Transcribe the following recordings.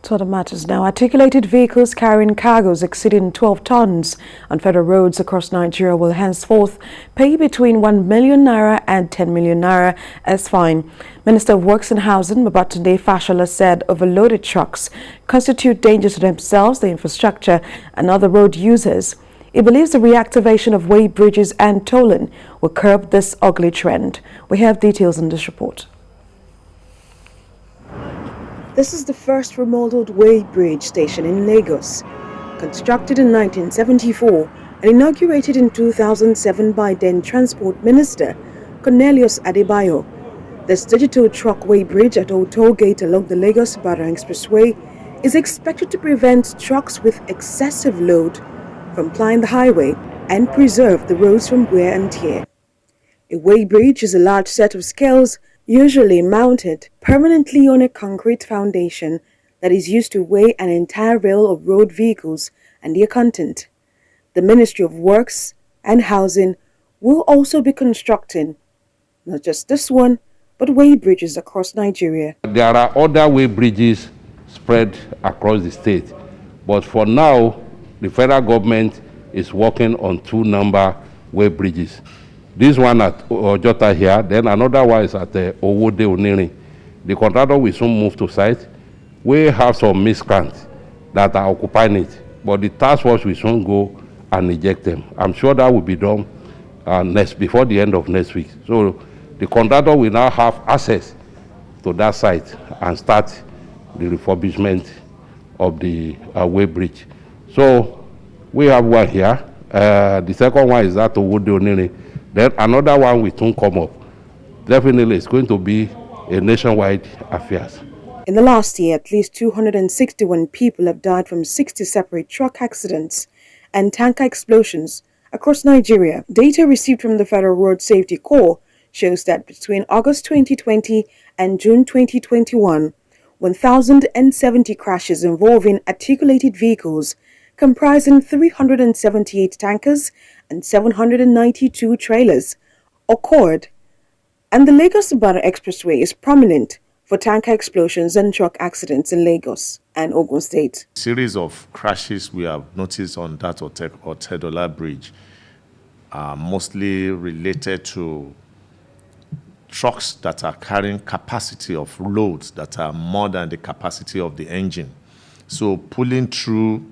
To other matters now, articulated vehicles carrying cargoes exceeding 12 tons on federal roads across Nigeria will henceforth pay between 1 million naira and 10 million naira as fine. Minister of Works and Housing, Babatunde Fashola, said overloaded trucks constitute danger to themselves, the infrastructure, and other road users. He believes the reactivation of way bridges and tolling will curb this ugly trend. We have details in this report. This is the first remodeled way bridge station in Lagos. Constructed in 1974 and inaugurated in 2007 by then Transport Minister Cornelius Adebayo, this digital truckway bridge at Old Toll Gate along the Lagos-Ibadan Expressway is expected to prevent trucks with excessive load from plying the highway and preserve the roads from wear and tear. A way bridge is a large set of scales usually mounted permanently on a concrete foundation that is used to weigh an entire rail of road vehicles and their content. The Ministry of Works and Housing will also be constructing not just this one, but way bridges across Nigeria. There are other way bridges spread across the state, but for now, the federal government is working on 2-number way bridges. This one at Ojota here, then another one is at Owode Oniri. The contractor will soon move to site. We have some miscreants that are occupying it, but the task force will soon go and eject them. I'm sure that will be done before the end of next week. So the contractor will now have access to that site and start the refurbishment of the way bridge. So we have one here. The second one is at Owode Oniri. Then another one will soon come up. Definitely, it's going to be a nationwide affair. In the last year, at least 261 people have died from 60 separate truck accidents and tanker explosions across Nigeria. Data received from the Federal Road Safety Corps shows that between August 2020 and June 2021, 1,070 crashes involving articulated vehicles comprising 378 tankers and 792 trailers occurred, and the Lagos-Ibadan Expressway is prominent for tanker explosions and truck accidents in Lagos and Ogun State. A series of crashes we have noticed on that Otedola Bridge are mostly related to trucks that are carrying capacity of loads that are more than the capacity of the engine. So pulling through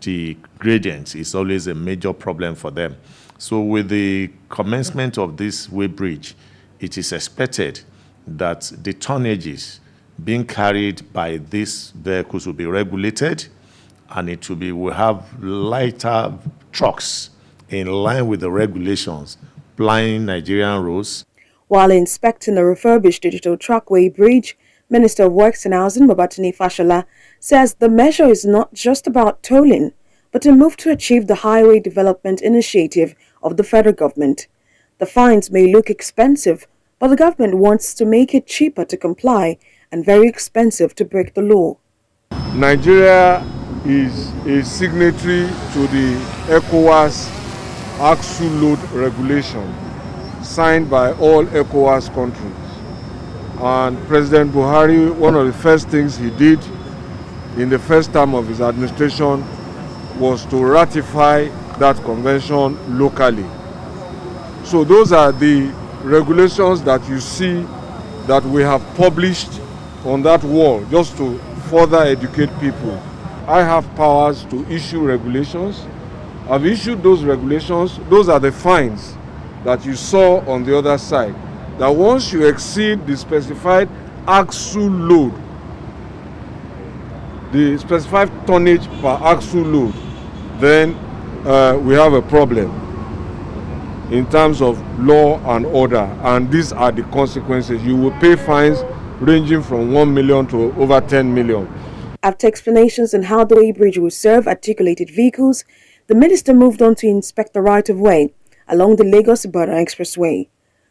the gradients is always a major problem for them. So with the commencement of this way bridge, it is expected that the tonnages being carried by these vehicles will be regulated, and will have lighter trucks in line with the regulations plying Nigerian roads. While inspecting the refurbished digital truckway bridge, Minister of Works and Housing Babatunde Fashola says the measure is not just about tolling, but a move to achieve the highway development initiative of the federal government. The fines may look expensive, but the government wants to make it cheaper to comply and very expensive to break the law. Nigeria is a signatory to the ECOWAS axle load regulation signed by all ECOWAS countries. And President Buhari, one of the first things he did in the first term of his administration was to ratify that convention locally. So those are the regulations that you see that we have published on that wall just to further educate people. I have powers to issue regulations. I've issued those regulations. Those are the fines that you saw on the other side. That once you exceed the specified axle load, the specified tonnage per axle load, then we have a problem in terms of law and order, and these are the consequences. You will pay fines ranging from 1 million to over 10 million. After explanations on how the way bridge will serve articulated vehicles, the minister moved on to inspect the right-of-way along the Lagos-Ibadan Expressway.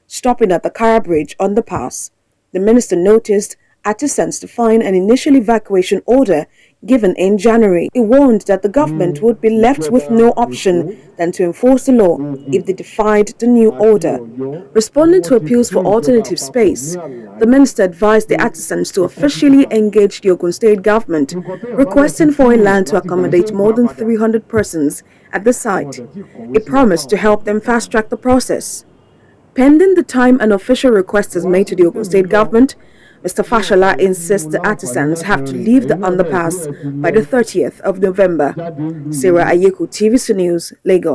Stopping at the Kara Bridge underpass, the minister noticed artisans to find an initial evacuation order given in January. He warned that the government would be left with no option than to enforce the law if they defied the new order. Responding to appeals for alternative space, the minister advised the artisans to officially engage the Ogun State government, requesting for a land to accommodate more than 300 persons at the site. He promised to help them fast-track the process. Pending the time an official request is made to the Ogun State government, Mr. Fashola insists the artisans have to leave the underpass by the 30th of November. Sarah Ayeku, TVC News, Lagos.